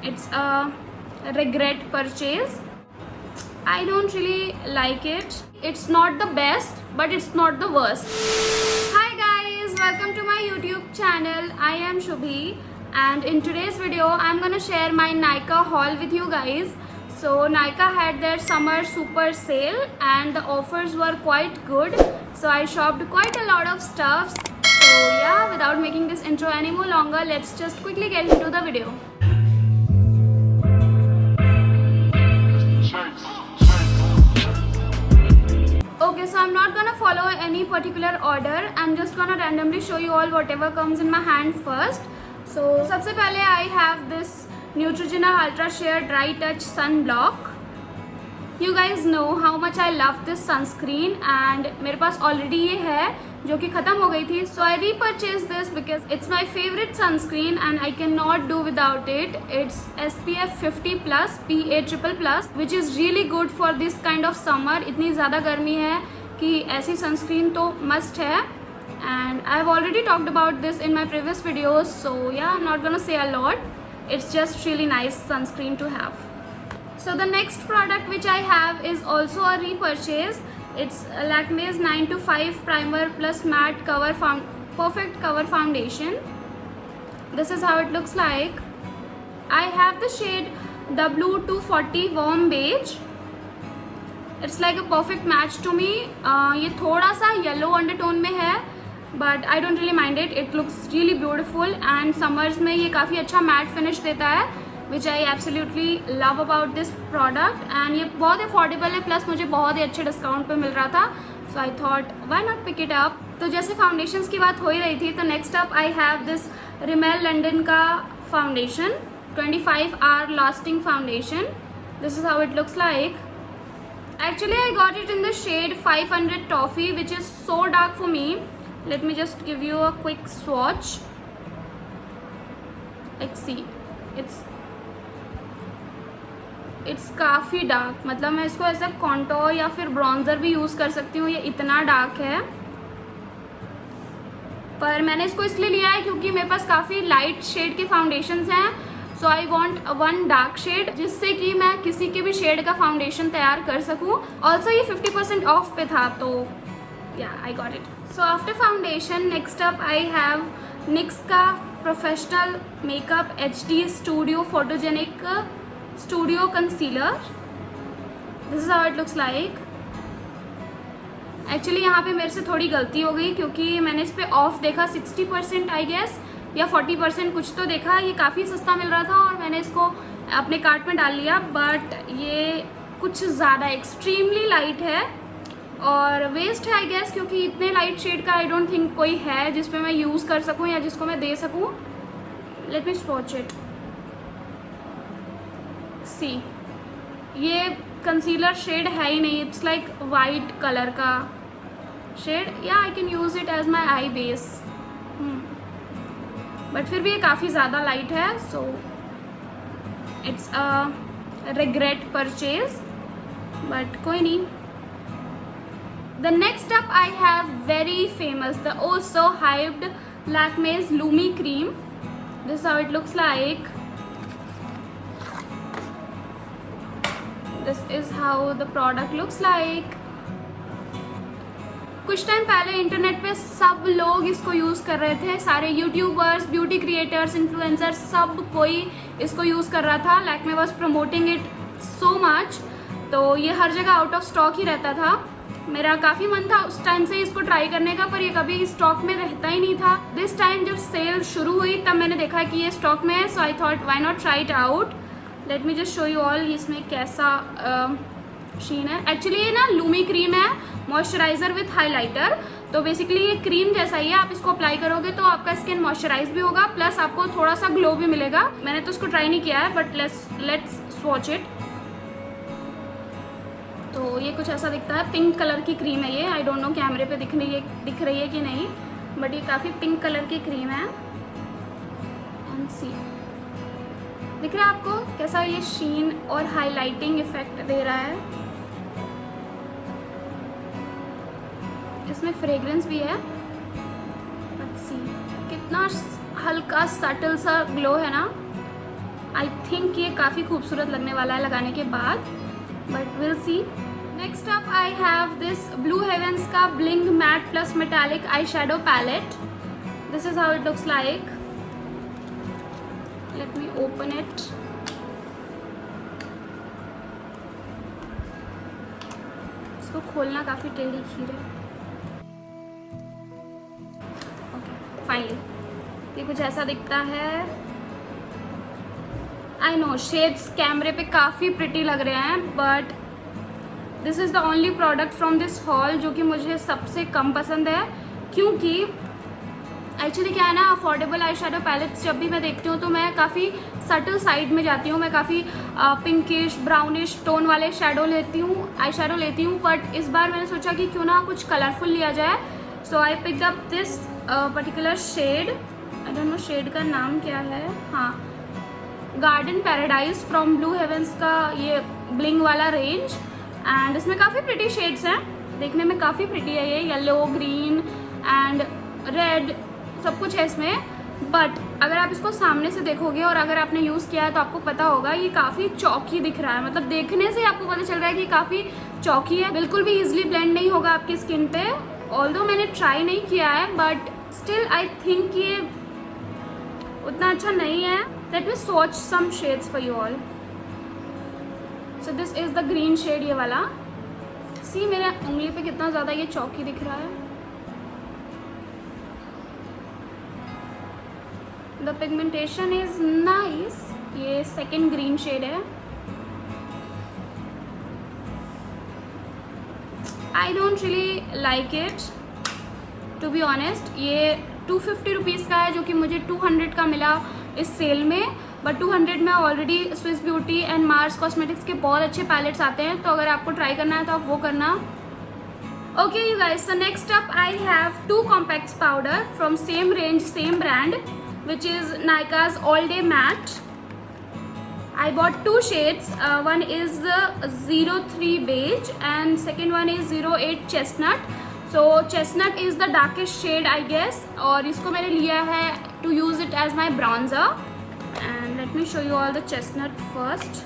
It's a regret purchase. I don't really like it. It's not the best, but it's not the worst. Hi guys, welcome to my YouTube channel. I am Shubhi, and in today's video I'm gonna share my Nykaa haul with you guys. So Nykaa had their summer super sale and the offers were quite good. So I shopped quite a lot of stuffs. So yeah, without making this intro any more longer, let's just quickly get into the video. Okay, so I'm not gonna follow any particular order. I'm just gonna randomly show you all whatever comes in my hand first. So सबसे पहले I have this Neutrogena Ultra Sheer Dry Touch Sunblock. You guys know how much I love this sunscreen and मेरे पास already ये है जो कि ख़त्म हो गई थी. So I repurchased this because it's my favorite sunscreen and I cannot do without it. It's SPF 50 plus PA++, which is really good for this kind of summer. इतनी ज़्यादा गर्मी है कि ऐसी sunscreen तो must है. And I've already talked about this in my previous videos, so yeah, I'm not gonna say a lot. It's just really nice sunscreen to have. So the next product which I have is also a repurchase. It's Lakme's 9 to 5 primer plus matte perfect cover foundation. This is how it looks like. I have the shade W240 warm beige. It's like a perfect match to me. ये थोड़ा सा yellow undertone में है, but I don't really mind it. It looks really beautiful and summers में ये काफ़ी अच्छा matte finish देता है, which I absolutely love about this product. And ये बहुत affordable है, plus मुझे बहुत ही अच्छे डिस्काउंट पे मिल रहा था. So I thought why not pick it up. तो जैसे फाउंडेशंस की बात हो ही रही थी, तो next up I have this Rimmel London का foundation 25 hour lasting foundation. This is how it looks like. Actually I got it in the shade 500 Toffee, which is so dark for me. Let me just give you a quick swatch. Like see, it's काफ़ी dark. मतलब मैं इसको ऐसा contour या फिर bronzer भी use कर सकती हूँ. ये इतना डार्क है, पर मैंने इसको इसलिए लिया है क्योंकि मेरे पास काफ़ी लाइट शेड के फाउंडेशंस हैं. So I want one dark shade जिससे कि मैं किसी के भी शेड का फाउंडेशन तैयार कर सकूँ. ऑल्सो ये 50% ऑफ पे था, तो या I got it. So after foundation next up I have NYX का professional makeup HD studio photogenic studio concealer. This is how it looks like. Actually यहाँ पे मेरे से थोड़ी गलती हो गई क्योंकि मैंने इस पर ऑफ देखा 60% आई गेस या 40% कुछ तो देखा. ये काफ़ी सस्ता मिल रहा था और मैंने इसको अपने कार्ट में डाल लिया, बट ये कुछ ज़्यादा एक्सट्रीमली लाइट है और वेस्ट है आई गेस, क्योंकि इतने लाइट शेड का आई डोंट थिंक कोई है जिस पे मैं यूज़ कर सकूँ या जिसको मैं दे सकूँ. Let me swatch it. See, ये कंसीलर शेड है ही नहीं. इट्स लाइक वाइट कलर का शेड. या I can use it as my eye base, but फिर भी ये काफ़ी ज़्यादा लाइट है. So it's a regret purchase, but कोई नहीं. The next up I have very famous, the oh so hyped Lakme's Lumi Cream. This is how it looks like. This is how the product looks like. कुछ time पहले internet पे सब लोग इसको use कर रहे थे. सारे यूट्यूबर्स, ब्यूटी क्रिएटर्स, इन्फ्लुएंसर्स, सब कोई इसको यूज़ कर रहा था. Lakme was promoting it so much. तो ये हर जगह आउट ऑफ स्टॉक ही रहता था. मेरा काफ़ी मन था उस टाइम से इसको ट्राई करने का, पर ये कभी स्टॉक में रहता ही नहीं था. दिस टाइम जब सेल शुरू हुई तब मैंने देखा कि ये स्टॉक में है. So I thought why not try it out. Let me just show you all इसमें कैसा शीन है. एक्चुअली ये ना लूमी क्रीम है, मॉइस्चराइज़र विथ हाइलाइटर. तो बेसिकली ये क्रीम जैसा ही है. आप इसको अप्लाई करोगे तो आपका स्किन मॉइस्चराइज भी होगा, प्लस आपको थोड़ा सा ग्लो भी मिलेगा. मैंने तो इसको ट्राई नहीं किया है, बट लेट्स स्वॉच इट. तो ये कुछ ऐसा दिखता है. पिंक कलर की क्रीम है ये. आई डोंट नो कैमरे पे दिख रही है कि नहीं, बट ये काफ़ी पिंक कलर की क्रीम है. एंड सी, दिख रहा है आपको कैसा ये शीन और हाइलाइटिंग इफेक्ट दे रहा है. इसमें फ्रेग्रेंस भी है. लेट्स सी कितना हल्का सटल सा ग्लो है ना. आई थिंक ये काफ़ी खूबसूरत लगने वाला है लगाने के बाद, but we'll see. Next up I have this blue heavens का bling matte plus metallic eye shadow palette. This is how it looks like. Let me open it. इसको खोलना काफ़ी टेढ़ी खीर है। ओके फाइनली ये कुछ ऐसा दिखता है। आई नो शेड्स कैमरे पे काफ़ी प्रिटी लग रहे हैं, but this is the only product from this hall जो कि मुझे सबसे कम पसंद है, क्योंकि एक्चुअली क्या है ना, अफोर्डेबल आई शेडो पैलेट्स जब भी मैं देखती हूँ तो मैं काफ़ी सटल साइड में जाती हूँ। मैं काफ़ी पिंकिश ब्राउनिश टोन वाले शेडो लेती हूँ, आई शेडो लेती हूँ, बट इस बार मैंने सोचा कि क्यों ना कुछ कलरफुल लिया जाए। So I picked up this particular shade. I don't know shade का नाम क्या है। हाँ, garden paradise from blue heavens का ये ब्लिंग वाला रेंज। एंड इसमें काफ़ी प्रिटी शेड्स हैं, देखने में काफ़ी प्रिटी है ये, येलो ग्रीन एंड रेड सब कुछ है इसमें। बट अगर आप इसको सामने से देखोगे और अगर आपने यूज़ किया है तो आपको पता होगा ये काफ़ी चौकी दिख रहा है। मतलब देखने से आपको पता चल रहा है कि काफ़ी चौकी है, बिल्कुल भी ईजिली ब्लेंड नहीं होगा आपकी स्किन पे। ऑल्दो मैंने ट्राई नहीं किया है, बट स्टिल आई थिंक ये उतना अच्छा नहीं है। Let me swatch some shades for you all. So this is the green shade, ये वाला। सी मेरे उंगली पे कितना ज़्यादा ये चौकी दिख रहा है। The pigmentation is nice. ये सेकेंड ग्रीन शेड है। I don't really like it to be honest. ये 250 रुपीज़ का है जो कि मुझे 200 का मिला इस सेल में, बट 200 में already Swiss beauty and Mars cosmetics के बहुत अच्छे पैलेट्स आते हैं, तो अगर आपको ट्राई करना है तो आप वो करना। Okay you guys, so next up I have 2 compacts powder from same range same brand, which is Nykaa's All Day Matte. I bought 2 shades. One is 03 beige and second one is 08 chestnut. So chestnut is the darkest shade I guess, और इसको मैंने लिया है to use it as my bronzer. And let me show you all the chestnut first.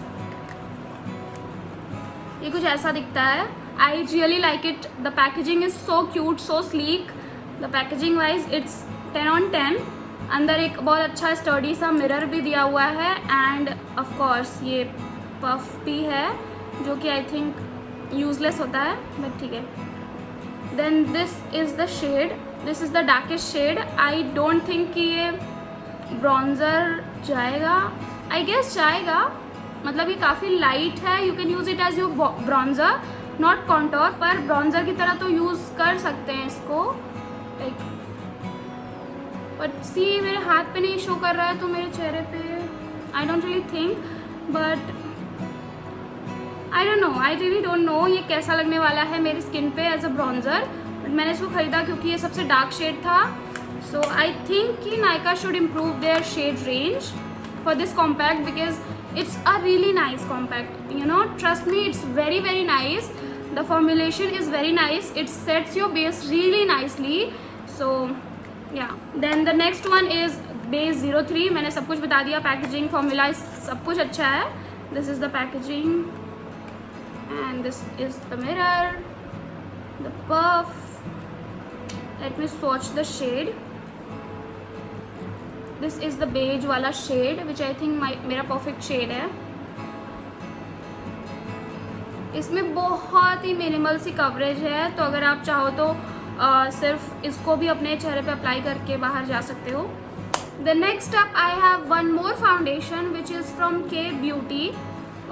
ये कुछ ऐसा दिखता है। I really like it. The packaging is so cute, so sleek. The packaging wise it's 10 on 10. अंदर एक बहुत अच्छा study सा मिरर भी दिया हुआ है एंड ऑफ कोर्स ये पफ भी है जो कि आई थिंक यूजलेस होता है, बट ठीक है। Then this is the shade, this is the darkest shade. I don't think कि ये ब्रॉन्ज़र जाएगा, आई गेस जाएगा। मतलब ये काफ़ी लाइट है, you can use it as your bronzer, not contour, पर ब्रॉन्ज़र की तरह तो यूज़ कर सकते हैं इसको लाइक। बट सी मेरे हाथ पे नहीं शो कर रहा है तो मेरे चेहरे पे आई don't really think, but I don't no, I really don't know ये कैसा लगने वाला है मेरी स्किन पे एज अ ब्रॉन्ज़र। बट मैंने इसको ख़रीदा क्योंकि ये सबसे डार्क शेड था। सो आई थिंक कि Nykaa should improve their shade range for this compact because it's a really nice compact, you know, trust me, it's very very nice. The formulation is very nice, it sets your base really nicely. So yeah then the next one is base 03। मैंने सब कुछ बता दिया, packaging formula सब कुछ अच्छा है। This is the packaging and this is the mirror, the puff. Let me swatch the shade. This is the beige वाला शेड विच आई थिंक मेरा परफेक्ट शेड है। इसमें बहुत ही मिनिमल सी कवरेज है, तो अगर आप चाहो तो सिर्फ इसको भी अपने चेहरे पे अप्लाई करके बाहर जा सकते हो। The next up I have one more foundation which is from K beauty.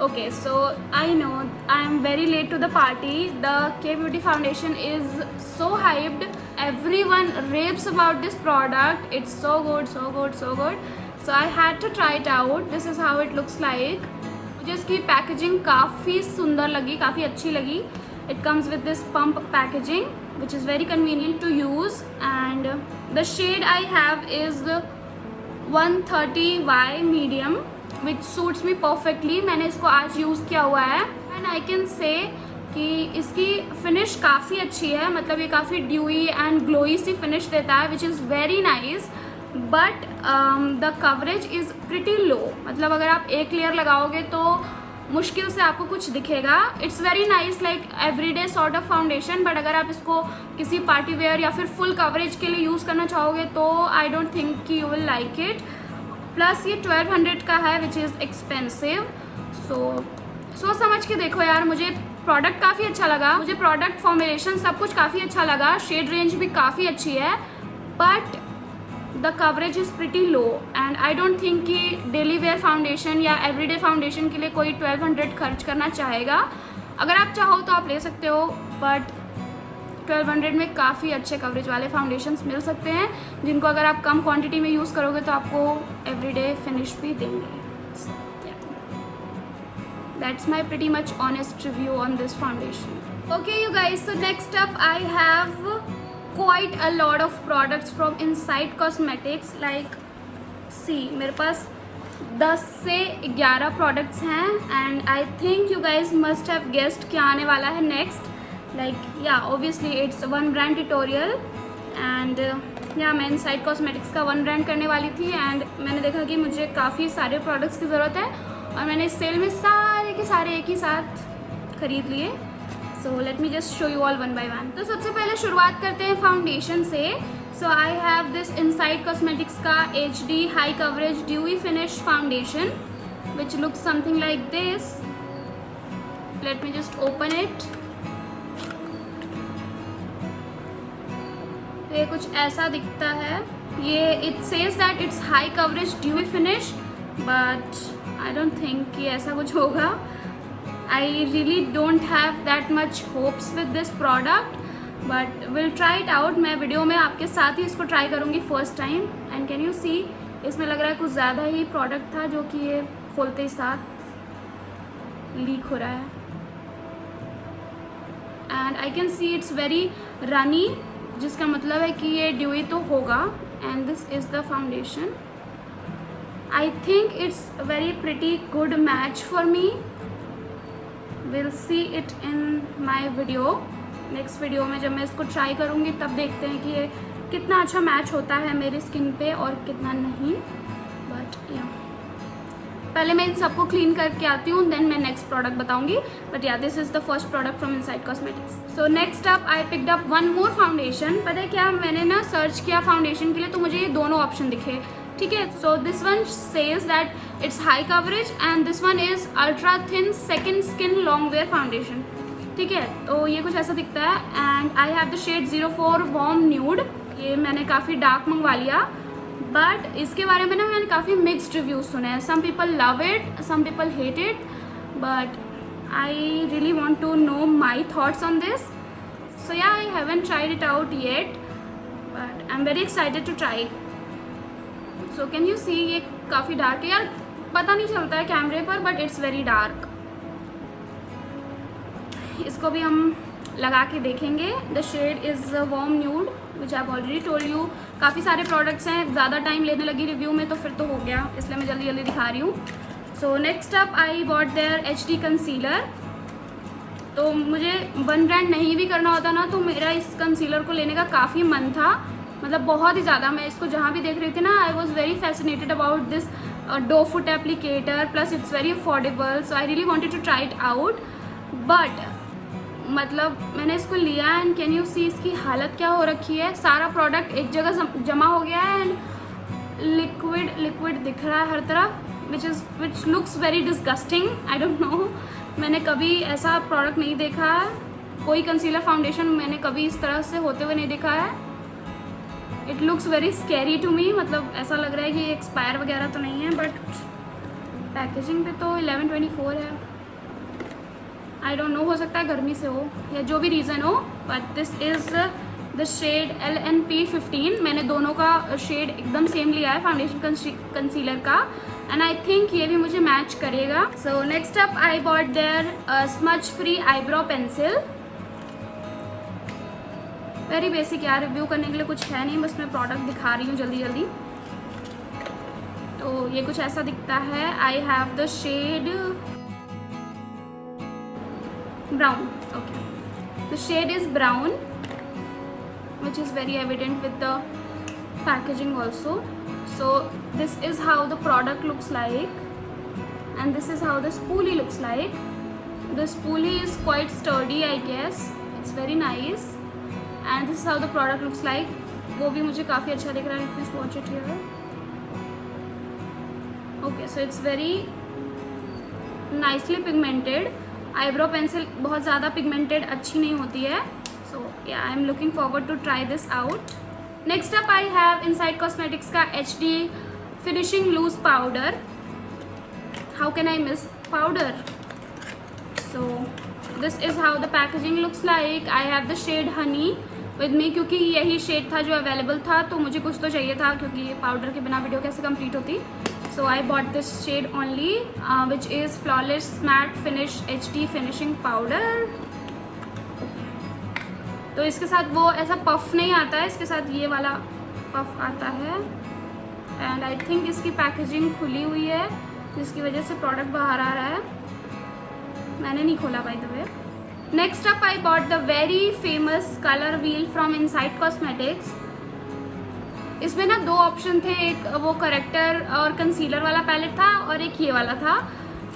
Okay so I know I am very late to the party. The K beauty foundation is so hyped, everyone raves about this product. It's so good, so good, so good. So I had to try it out. This is how it looks like. मुझे इसकी packaging काफ़ी सुंदर लगी, काफ़ी अच्छी लगी। It comes with this pump packaging which is very convenient to use, and the shade I have is 130Y medium which suits me perfectly. मैंने इसको आज यूज़ किया हुआ है and I can say कि इसकी फिनिश काफ़ी अच्छी है। मतलब ये काफ़ी ड्यूई एंड ग्लोई सी फिनिश देता है which is very nice. But the coverage is pretty low, मतलब अगर आप एक लेयर लगाओगे तो मुश्किल से आपको कुछ दिखेगा. It's very nice like everyday sort of foundation, but अगर आप इसको किसी पार्टी वेयर या फिर फुल कवरेज के लिए यूज़ करना चाहोगे तो आई डोंट थिंक कि you will like it. Plus ये 1200 का है विच इज़ एक्सपेंसिव. सोच समझ के देखो यार. मुझे प्रोडक्ट काफ़ी अच्छा लगा, मुझे प्रोडक्ट फॉर्मुलेशन सब कुछ काफ़ी अच्छा लगा, शेड रेंज भी काफ़ी अच्छी है, but the coverage is pretty low and I don't think कि डेली वेयर फाउंडेशन या एवरीडे फाउंडेशन के लिए कोई 1200 खर्च करना चाहेगा. अगर आप चाहो तो आप ले सकते हो, बट 1200 में काफ़ी अच्छे कवरेज वाले फाउंडेशंस मिल सकते हैं जिनको अगर आप कम क्वांटिटी में यूज़ करोगे तो आपको एवरीडे फिनिश भी देंगे. That's my pretty much honest review on this foundation. Okay you guys, so next up I have quite a lot of products from Insight Cosmetics. Like see, मेरे पास 10 से 11 products हैं and I think you guys must have guessed क्या आने वाला है next. Like yeah, obviously it's one brand tutorial and yeah, मैं Insight Cosmetics का one brand करने वाली थी and मैंने देखा कि मुझे काफ़ी सारे products की ज़रूरत है और मैंने इस सेल में सारे के सारे एक ही साथ खरीद लिए. So let me just show you all one by one. तो सबसे पहले शुरुआत करते हैं फाउंडेशन से. So I have this Insight Cosmetics का HD high coverage dewy finish foundation which looks something like this. Let me just open it. तो ये कुछ ऐसा दिखता है. ये it says that it's high coverage dewy finish, but I don't think कि ऐसा कुछ होगा. I really don't have that much hopes with this product, but we'll try it out. मैं वीडियो में आपके साथ ही इसको ट्राई करूँगी first time. And can you see, इसमें लग रहा है कुछ ज़्यादा ही प्रोडक्ट था जो कि ये खोलते ही साथ लीक हो रहा है. And I can see it's very runny, जिसका मतलब है कि ये ड्यूई तो होगा. And this is the foundation. I think it's very pretty good match for me. We'll see it in my video. Next video में जब मैं इसको ट्राई करूँगी तब देखते हैं कि ये कितना अच्छा मैच होता है मेरी स्किन पे और कितना नहीं. बट या पहले मैं इन सबको क्लीन करके आती हूँ, देन मैं नेक्स्ट प्रोडक्ट बताऊँगी. बट या this is the first product from insight cosmetics. So next up I picked up one more foundation. पता है क्या, मैंने ना सर्च किया फाउंडेशन के लिए तो मुझे ये दोनों ऑप्शन दिखे. ठीक है. So this one says that it's high coverage and this one is ultra thin second skin long wear foundation. ठीक है. तो ये कुछ ऐसा दिखता है and I have the shade 04 warm nude. ये मैंने काफ़ी डार्क मंगवा लिया, बट इसके बारे में ना मैंने काफ़ी मिक्स्ड रिव्यूज़ सुने हैं. Some people love it, some people hate it, but I really want to know my thoughts on this. So yeah I haven't tried it out yet, but I am very excited to try. So can you see, ये काफ़ी dark है यार, पता नहीं चलता है कैमरे पर, बट इट्स वेरी डार्क. इसको भी हम लगा के देखेंगे. The shade is warm nude which I already told you. काफ़ी सारे प्रोडक्ट्स हैं, ज़्यादा टाइम लेने लगी रिव्यू में तो फिर तो हो गया, इसलिए मैं जल्दी जल्दी दिखा रही हूँ. So next up I bought their HD concealer. तो मुझे वन ब्रांड नहीं भी करना होता ना तो मेरा इस कंसीलर को लेने का काफ़ी मन था, मतलब बहुत ही ज़्यादा. मैं इसको जहाँ भी देख रही थी ना, I was very fascinated about this doe foot applicator, plus it's very affordable. So I really wanted to try it out. But मतलब मैंने इसको लिया एंड कैन यू सी इसकी हालत क्या हो रखी है. सारा प्रोडक्ट एक जगह जमा हो गया है एंड लिक्विड लिक्विड दिख रहा है हर तरफ, which looks very disgusting. I don't no, मैंने कभी ऐसा प्रोडक्ट नहीं देखा है. कोई कंसीलर फाउंडेशन मैंने कभी इस तरह से होते हुए नहीं देखा है. It looks very scary to me. मतलब ऐसा लग रहा है कि एक्सपायर वगैरह तो नहीं है, बट पैकेजिंग पे तो 11/24 है. आई डोंट नो, हो सकता है गर्मी से हो या जो भी रीज़न हो, but this is the shade LNP15. मैंने दोनों का शेड एकदम सेम लिया है फाउंडेशन कंसीलर का, एंड आई थिंक ये भी मुझे मैच करेगा. So next up I bought their smudge free eyebrow pencil. Very basic यार, रिव्यू करने के लिए कुछ है नहीं, बस मैं प्रोडक्ट दिखा रही हूँ जल्दी जल्दी. तो ये कुछ ऐसा दिखता है. I have the shade brown. Okay, the shade is brown which is very evident with the packaging also. So this is how the product looks like, and this is how the spoolie looks like. The spoolie is quite sturdy, I guess. It's very nice, and this is how the product looks like. वो भी मुझे काफ़ी अच्छा दिख रहा है. Please watch it here. Okay, so it's very nicely pigmented. Eyebrow pencil बहुत ज़्यादा pigmented अच्छी नहीं होती है. So yeah, I'm looking forward to try this out. Next up I have Insight Cosmetics का HD Finishing Loose Powder. How can I miss powder? So this is how the packaging looks like. I have the shade Honey with me क्योंकि यही shade था जो available था, तो मुझे कुछ तो चाहिए था क्योंकि पाउडर के बिना वीडियो कैसे कंप्लीट होती. So I bought this shade only, which is Flawless Matte Finish HD Finishing Powder. तो इसके साथ वो ऐसा पफ नहीं आता है, इसके साथ ये वाला पफ आता है. एंड आई थिंक इसकी पैकेजिंग खुली हुई है जिसकी वजह से प्रोडक्ट बाहर आ रहा है. मैंने नहीं खोला by the way. Next up I bought the very famous colour wheel from insight cosmetics. इसमें ना दो ऑप्शन थे, एक वो करेक्टर और कंसीलर वाला पैलेट था और एक ये वाला था.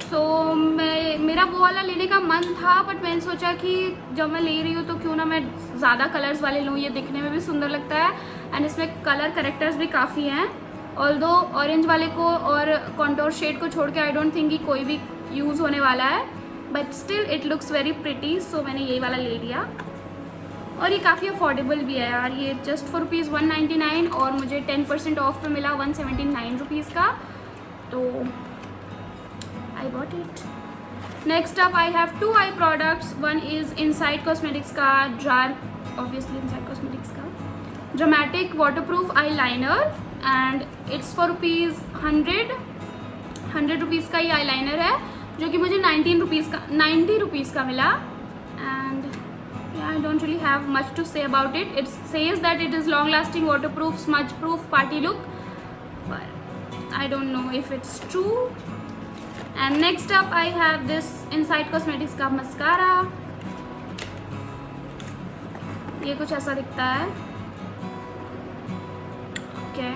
सो मेरा वो वाला लेने का मन था, बट मैंने सोचा कि जब मैं ले रही हूँ तो क्यों ना मैं ज़्यादा कलर्स वाले लूँ, ये दिखने में भी सुंदर लगता है एंड इसमें कलर करेक्टर्स भी काफ़ी हैं. ऑल्दो ऑरेंज वाले को और कॉन्टोर शेड को छोड़ के आई डोंट थिंक कि कोई भी यूज़ होने वाला है, but still it looks very pretty. So मैंने यही वाला ले लिया और ये काफ़ी अफोर्डेबल भी है यार. ये जस्ट फॉर ₹199 और मुझे 10% ऑफ पे मिला 179 रुपीज़ का, तो I bought it. Next up I have two eye products. One is Insight Cosmetics का obviously Insight Cosmetics का Dramatic Waterproof Eyeliner and it's for ₹100 rupees का ये eyeliner है जो कि मुझे 90 रुपीज़ का मिला. And yeah, I don't really have much to say about it. It says that it is long lasting, waterproof, smudge proof, party look, but I don't know if it's true. And next up I have this Insight Cosmetics का mascara. ये कुछ ऐसा दिखता है. Okay,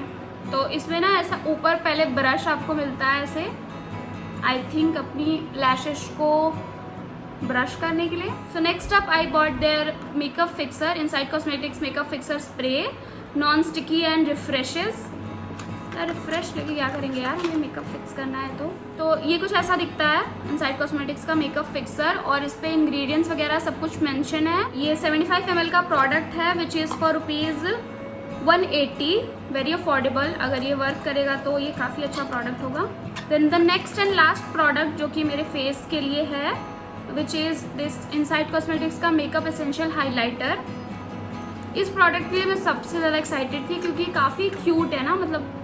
तो इसमें ना ऐसा ऊपर पहले ब्रश आपको मिलता है ऐसे, आई थिंक अपनी लैशेस को ब्रश करने के लिए. So next up I bought their makeup fixer, Insight Cosmetics makeup fixer spray, non sticky and refreshes. Refresh लेके क्या करेंगे यार, हमें मेकअप फिक्स करना है. तो ये कुछ ऐसा दिखता है Insight Cosmetics का मेकअप फिक्सर और इस पे इंग्रेडिएंट्स वगैरह सब कुछ मेंशन है. ये 75 ml का प्रोडक्ट है which is for ₹180. Very affordable. अगर ये वर्क करेगा तो ये काफ़ी अच्छा प्रोडक्ट होगा. Then the next and last product जो कि मेरे फेस के लिए है which is this Insight Cosmetics का मेकअप एसेंशियल हाईलाइटर. इस प्रोडक्ट के लिए मैं सबसे ज़्यादा एक्साइटेड थी क्योंकि काफ़ी क्यूट है ना, मतलब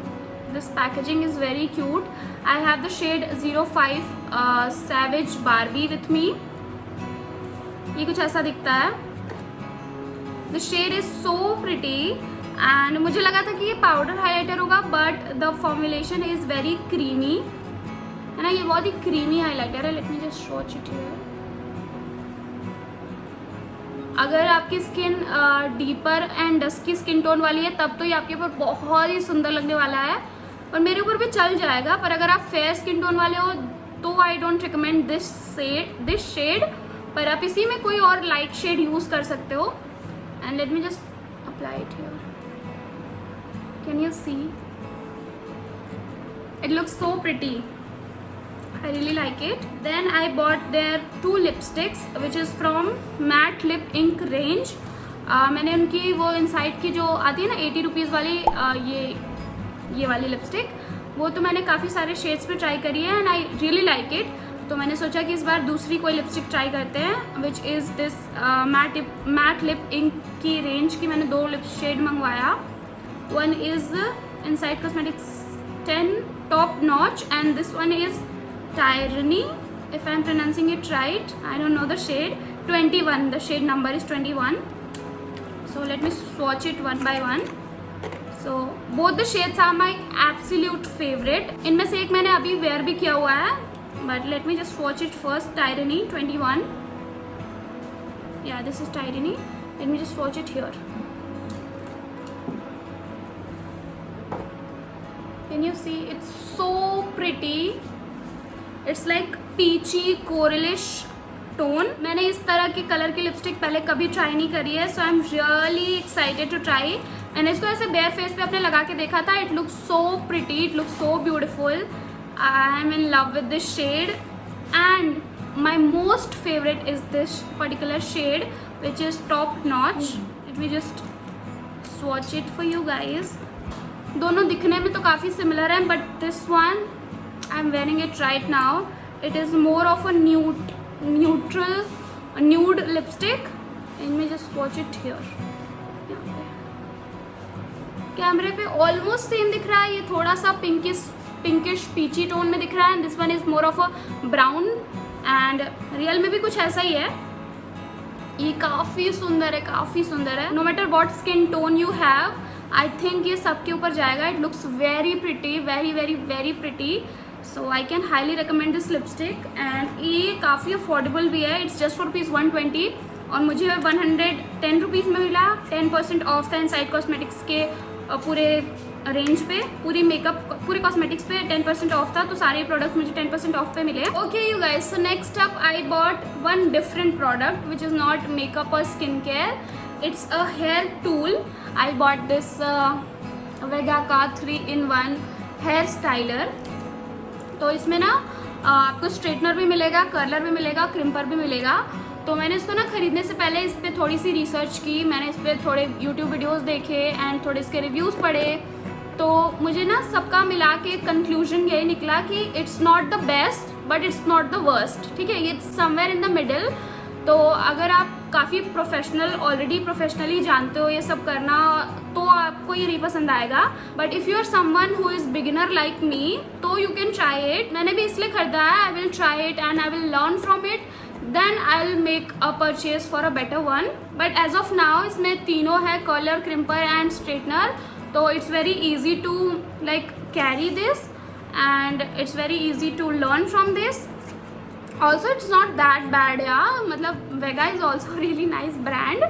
this packaging is very cute. I have the shade 05 Savage Barbie with me. ये कुछ ऐसा दिखता है. The shade is so pretty and मुझे लगा था कि ये पाउडर हाइलाइटर होगा, but the formulation is very creamy है ना. ये बहुत ही क्रीमी हाइलाइटर है. Let me just swatch it here. अगर आपकी skin deeper and dusky skin tone वाली है तब तो ये आपके ऊपर बहुत ही सुंदर लगने वाला है और मेरे ऊपर भी चल जाएगा. पर अगर आप फेयर स्किन टोन वाले हो तो I don't recommend this shade, पर आप इसी में कोई और लाइट शेड यूज़ कर सकते हो. And let me just apply it here. Can you see? It looks so pretty. I really like it. Then I bought their two lipsticks which is from Matte Lip Ink range. मैंने उनकी वो Insight की जो आती है ना 80 rupees वाली ये वाली लिपस्टिक, वो तो मैंने काफ़ी सारे शेड्स पे ट्राई करी है and I really like it. तो मैंने सोचा कि इस बार दूसरी कोई लिपस्टिक ट्राई करते हैं which is this matte lip ink की रेंज की. मैंने 2 लिप शेड मंगवाया. One is Insight Cosmetics 10 Top Notch and this one is Tyranny, if I am pronouncing it right. I don't know the shade. 21. The shade number is 21. So let me swatch it one by one. So both the shades are my absolute favorite. इनमें से एक मैंने अभी where भी किया हुआ है, but let me just swatch it first. Tyranny 21. Yeah, this is Tyranny. Let me just swatch it here. Can you see, it's so pretty, it's like peachy coralish tone. मैंने इस तरह की कलर की lipstick पहले कभी try नहीं करी है, so I am really excited to try. मैंने इसको ऐसे बेयर फेस पे अपने लगा के देखा था, it looks so pretty, it looks so beautiful. I am in love with this shade and my most favourite is this particular shade which is top notch. Let me just swatch it for you guys. दोनों दिखने में तो काफ़ी similar हैं, but this one I am wearing it right now, it is more of a neutral nude lipstick. इनमें just swatch it here, कैमरे पे almost same दिख रहा है, ये थोड़ा सा पिंकिश पीची टोन में दिख रहा है, and this one is more of a brown, and real में भी कुछ ऐसा ही है। ये काफ़ी सुंदर है, काफ़ी सुंदर है। No matter what skin tone you have, I think ये सबके ऊपर जाएगा। It looks very pretty, very very very pretty, so I can highly recommend this lipstick. And ये काफ़ी अफोर्डेबल भी है, इट्स जस्ट फॉर ₹120 और मुझे 110 रुपीज़ में मिला। 10% ऑफ था इनसाइड कॉस्मेटिक्स के पूरे रेंज पे, पूरे कॉस्मेटिक्स पे 10% ऑफ था, तो सारे प्रोडक्ट्स मुझे 10% ऑफ पे मिले। Okay you guys, so next up I bought one different product which is not makeup और skin care, it's a hair tool. I bought this Vega का 3-in-1 हेयर स्टाइलर। तो इसमें ना आपको स्ट्रेटनर भी मिलेगा, कर्लर भी मिलेगा, क्रिम्पर भी मिलेगा। तो मैंने इसको ना ख़रीदने से पहले इस पर थोड़ी सी रिसर्च की, मैंने इस पर थोड़े यूट्यूब वीडियोस देखे एंड थोड़े इसके रिव्यूज़ पढ़े। तो मुझे ना सबका मिला के कंक्लूजन यही निकला कि it's not the best but it's not the worst, ठीक है, ये समवेयर इन द मिडल। तो अगर आप काफ़ी ऑलरेडी प्रोफेशनली जानते हो ये सब करना, तो आपको ये नहीं पसंद आएगा। But if you are someone who is beginner like me, तो यू कैन ट्राई इट। मैंने भी इसलिए ख़रीदा है, I will try it and I will learn from it, then I'll make a purchase for a better one. But as of now इसमें तीनों है, curler, crimper and straightener, तो it's very easy to like carry this and it's very easy to learn from this. Also it's not that bad, yeah, मतलब Vega is also really nice brand,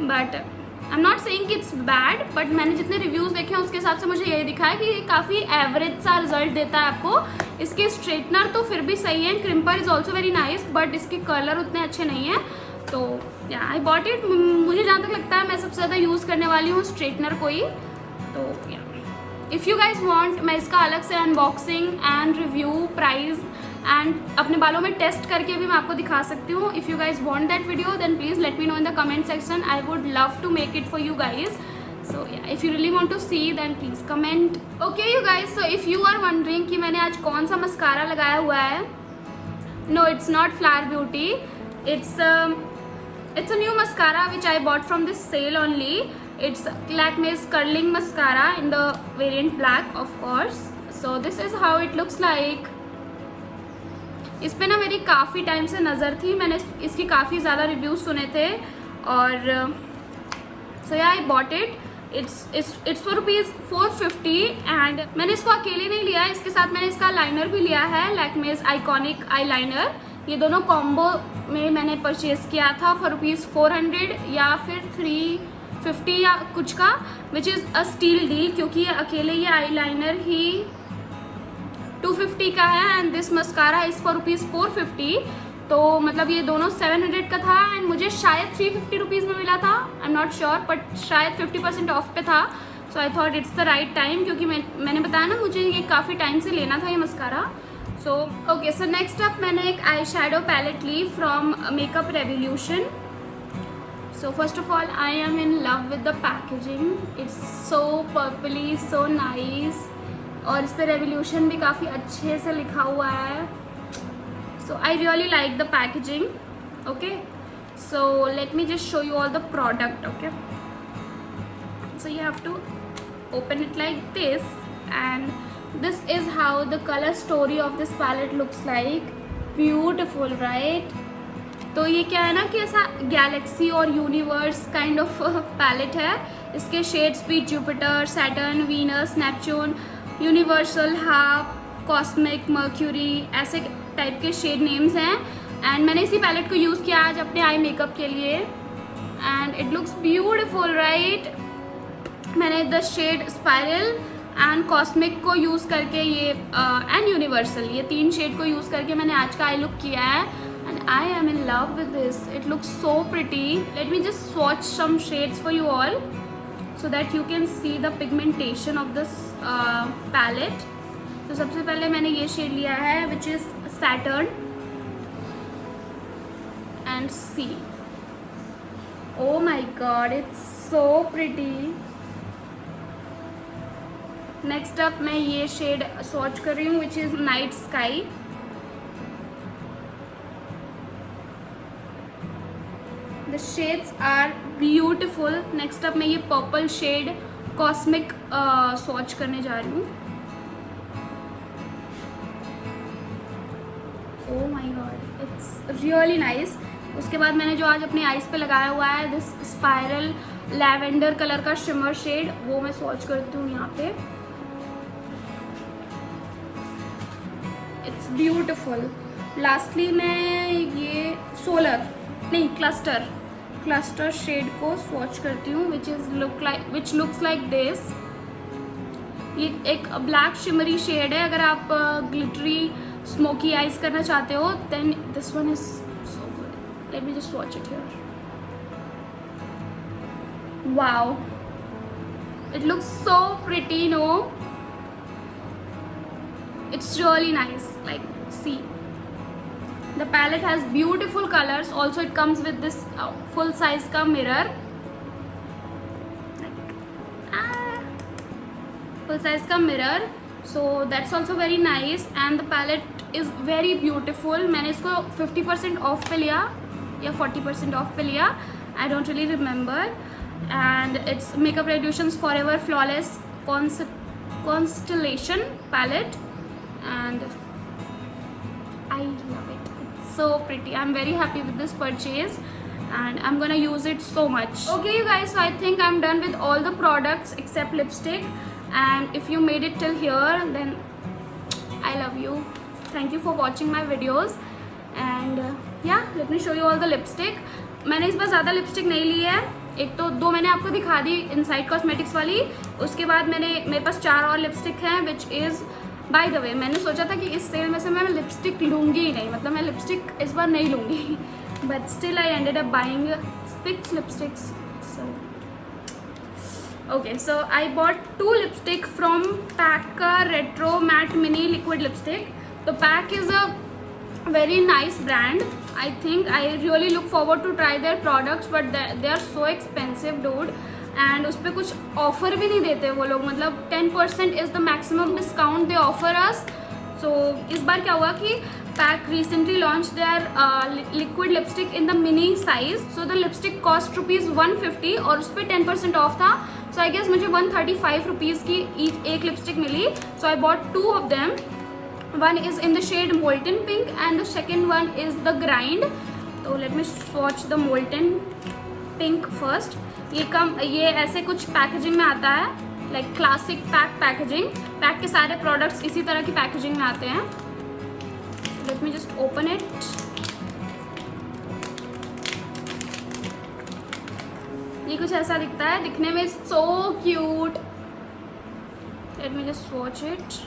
but I'm not saying it's bad, but मैंने जितने reviews देखे हैं उसके हिसाब से मुझे यही दिखा है कि ये काफ़ी एवरेज सा रिजल्ट देता है आपको। इसके स्ट्रेटनर तो फिर भी सही है, crimper is also very nice, but इसके कलर उतने अच्छे नहीं हैं। तो या आई बॉट इट। मुझे जहाँ तक लगता है मैं सबसे ज़्यादा यूज़ करने वाली हूँ स्ट्रेटनर को ही। तो या इफ़ यू गाइज वॉन्ट, मैं इसका अलग से unboxing and review, price and अपने बालों में टेस्ट करके भी मैं आपको दिखा सकती हूँ। If you guys want that video then please let me know in the comment section, I would love to make it for you guys. So yeah if you really want to see then please comment. Okay you guys, so if you are wondering कि मैंने आज कौन सा mascara लगाया हुआ है, no it's not Flower Beauty, it's a new mascara which I bought from this sale only. It's Lakme's curling mascara in the variant black, of course. So this is how it looks like. इस पे ना मेरी काफ़ी time से नज़र थी, मैंने इसकी काफ़ी ज़्यादा रिव्यूज़ सुने थे और so yeah I bought it. It's for ₹450 and मैंने इसको अकेले नहीं लिया, इसके साथ मैंने इसका लाइनर भी लिया है, Lakme's आइकॉनिक आई लाइनर। ये दोनों कॉम्बो में मैंने परचेज़ किया था फॉर ₹400 या फिर 350 या कुछ का, which is a steal deal, क्योंकि ये अकेले ये आई लाइनर ही 250 का है and this mascara is for ₹450। तो मतलब ये दोनों 700 का था एंड मुझे शायद 350 रुपीज़ में मिला था, I am not sure, but शायद 50% ऑफ पे था। So I thought it's the right time, क्योंकि मैंने बताया ना मुझे ये काफ़ी टाइम से लेना था ये mascara. So okay, so next up मैंने एक आई शेडो पैलेट ली from Makeup Revolution. So first of all I am in love with the packaging, it's so purply, so nice, और इस पर रेवोल्यूशन भी काफ़ी अच्छे से लिखा हुआ है। So I really like the packaging. Okay, so let me just show you all the product. Okay, so you have to open it like this and this is how the color story of this palette looks like. Beautiful, right? तो ये क्या है ना कि ऐसा Galaxy और universe kind of palette है। इसके शेड्स भी Jupiter, Saturn, Venus, Neptune, universal, half, cosmic, mercury, ऐसे टाइप के शेड नेम्स हैं। एंड मैंने इसी पैलेट को यूज़ किया आज अपने आई मेकअप के लिए and it looks beautiful, right? मैंने the shade spiral and cosmic को यूज़ करके ये एंड यूनिवर्सल, ये 3 शेड को यूज़ करके मैंने आज का आई लुक किया है and I am in love with this. It looks so pretty. Let me just swatch some shades for you all so that you can see the pigmentation of this palette. तो सबसे पहले मैंने ये shade लिया है which is Saturn and C. Oh my god, it's so pretty. Next up मैं ये shade swatch कर रही हूँ which is Night Sky. The shades are beautiful. Next up मैं ये पर्पल शेड कॉस्मिक स्वॉच करने जा रही हूँ. Oh my god, it's really nice. उसके बाद मैंने जो आज अपनी आईज पे लगाया हुआ है दिस स्पाइरल लैवेंडर कलर का शिमर शेड, वो मैं स्वॉच करती हूँ यहाँ पे. It's beautiful. लास्टली मैं ये सोलर नहीं क्लस्टर शेड को स्वॉच करती हूँ विच लुक्स लाइक दिस. ये एक ब्लैक शिमरी शेड है. अगर आप ग्लिटरी स्मोकी आइज करना चाहते हो then this one is so good. Let me just swatch it here. Wow, it looks so pretty. No, it's really nice. Like see, the palette has beautiful colors. Also it comes with this full size ka mirror, full size ka mirror, so that's also very nice. And the palette is very beautiful. मैंने इसको 50% off पे लिया या 40% off पे लिया, I don't really remember. And it's Makeup Revolution's Forever Flawless Constellation palette and I love it. So pretty. I'm very happy with this purchase and I'm gonna use it so much. Okay you guys, so I think I'm done with all the products except lipstick, and if you made it till here then I love you. Thank you for watching my videos and yeah, let me show you all the lipstick. मैंने इस बार ज़्यादा lipstick नहीं ली है. एक तो 2 मैंने आपको दिखा दी इनसाइड कॉस्मेटिक्स वाली. उसके बाद मेरे पास 4 और लिपस्टिक हैं which is by the way. मैंने सोचा था कि इस सेल में से मैं लिपस्टिक लूँगी ही नहीं, मतलब मैं लिपस्टिक इस बार नहीं लूँगी, but still I ended up buying 6 lipsticks. So okay, so I bought 2 lipstick from PAC का retro matte mini liquid lipstick. तो PAC is a very nice brand. I think I really look forward to try their products, but they are so expensive dude. And उस पर कुछ offer भी नहीं देते वो लोग, मतलब 10% is the maximum discount they offer us. So इस बार क्या हुआ कि pack recently launched their liquid lipstick in the mini size. So the lipstick cost ₹150 और उस पर 10% ऑफ था. So I guess मुझे 135 रुपीज़ की एक लिपस्टिक मिली. So I bought 2 of them. One is in the shade Molten Pink and the second one is the Grind. So let me swatch the Molten Pink first. ये ऐसे कुछ packaging में आता है, लाइक क्लासिक पैकेजिंग. पैक के सारे products इसी तरह की पैकेजिंग में आते हैं. Late me just open it. ये कुछ ऐसा दिखता है, दिखने में so cute. Late me just swatch it.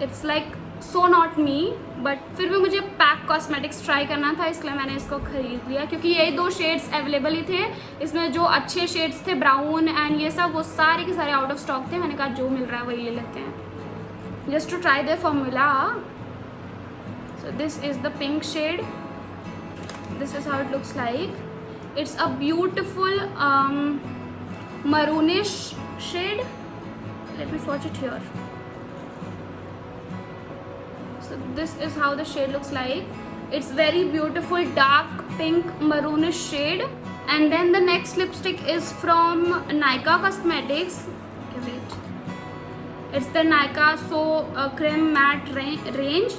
It's like so not me, but फिर भी मुझे पैक कॉस्मेटिक्स ट्राई करना था, इसलिए मैंने इसको खरीद लिया क्योंकि यही 2 शेड्स अवेलेबल ही थे. इसमें जो अच्छे शेड्स थे ब्राउन एंड ये सब, वो सारे के सारे आउट ऑफ स्टॉक थे. मैंने कहा जो मिल रहा है वही ले लेते हैं, just to try the formula. So this is the pink shade. This is how it looks like. It's a beautiful maroonish shade. Let me swatch it here. So this is how the shade looks like. It's very beautiful dark pink maroonish shade. And then the next lipstick is from Nykaa Cosmetics. Okay, wait. It's the Nykaa So Creme Matte range.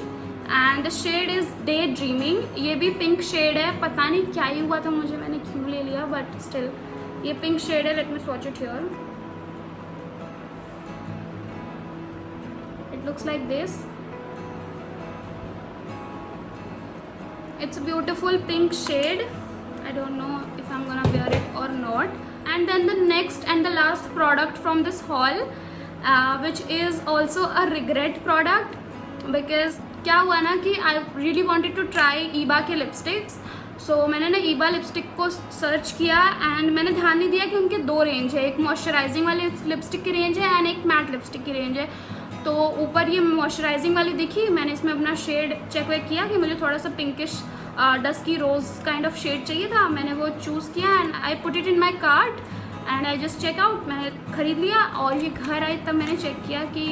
And the shade is Daydreaming. ये भी pink shade है. पता नहीं क्या ही हुआ था मुझे, मैंने क्यों ले लिया, but still ये pink shade है. Let me swatch it here. It looks like this. It's a beautiful pink shade. I don't know if I'm gonna wear it or not. And then the next and the last product from this haul, which is also a regret product, because क्या हुआ ना कि I really wanted to try Iba के lipsticks. So मैंने ना Iba lipstick को search किया and मैंने ध्यान नहीं दिया कि उनके दो रेंज है, एक मॉइस्चराइजिंग वाली लिपस्टिक की रेंज है एंड एक मैट लिपस्टिक की रेंज है. तो ऊपर ये मॉइस्चराइजिंग वाली दिखी, मैंने इसमें अपना शेड चेक वेक किया कि मुझे थोड़ा सा pinkish dusky rose kind of shade चाहिए था. मैंने वो चूज़ किया and I put it in my cart and I just check out. मैंने ख़रीद लिया और ये घर आई तब मैंने चेक किया कि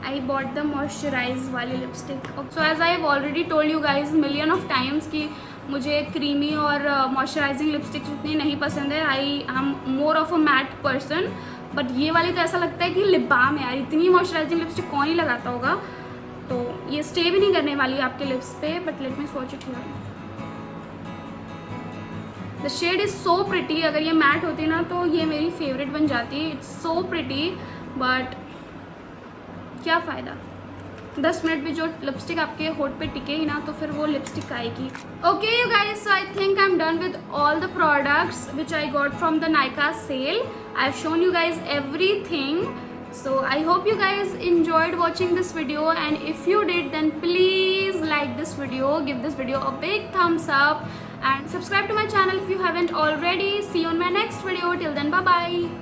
आई बॉट द मॉइस्चराइज वाली lipstick. So as I have already told you guys million of times कि मुझे क्रीमी और मॉइस्चराइजिंग लिपस्टिक्स उतनी नहीं पसंद है. I am more of a matte person. But ये वाली तो ऐसा लगता है कि लिप बाम है यार, इतनी मॉइस्चराइजिंग लिपस्टिक कौन ही लगाता होगा. तो ये स्टे भी नहीं करने वाली आपके लिप्स पे. But let me swatch it here. The shade is so pretty. अगर ये मैट होती ना तो ये मेरी फेवरेट बन जाती. It's so pretty. बट क्या फ़ायदा, 10 मिनट भी जो लिपस्टिक आपके होठ पे टिके ही ना तो फिर वो लिपस्टिक आएगी. Okay you guys, so I think I am done with all the products which I got from the Nykaa sale. I have shown you guys everything. So I hope you guys enjoyed watching this video, and if you did then please like this video, give this video a big thumbs up and subscribe to my channel if you haven't already. See you in my next video. Till then, bye bye.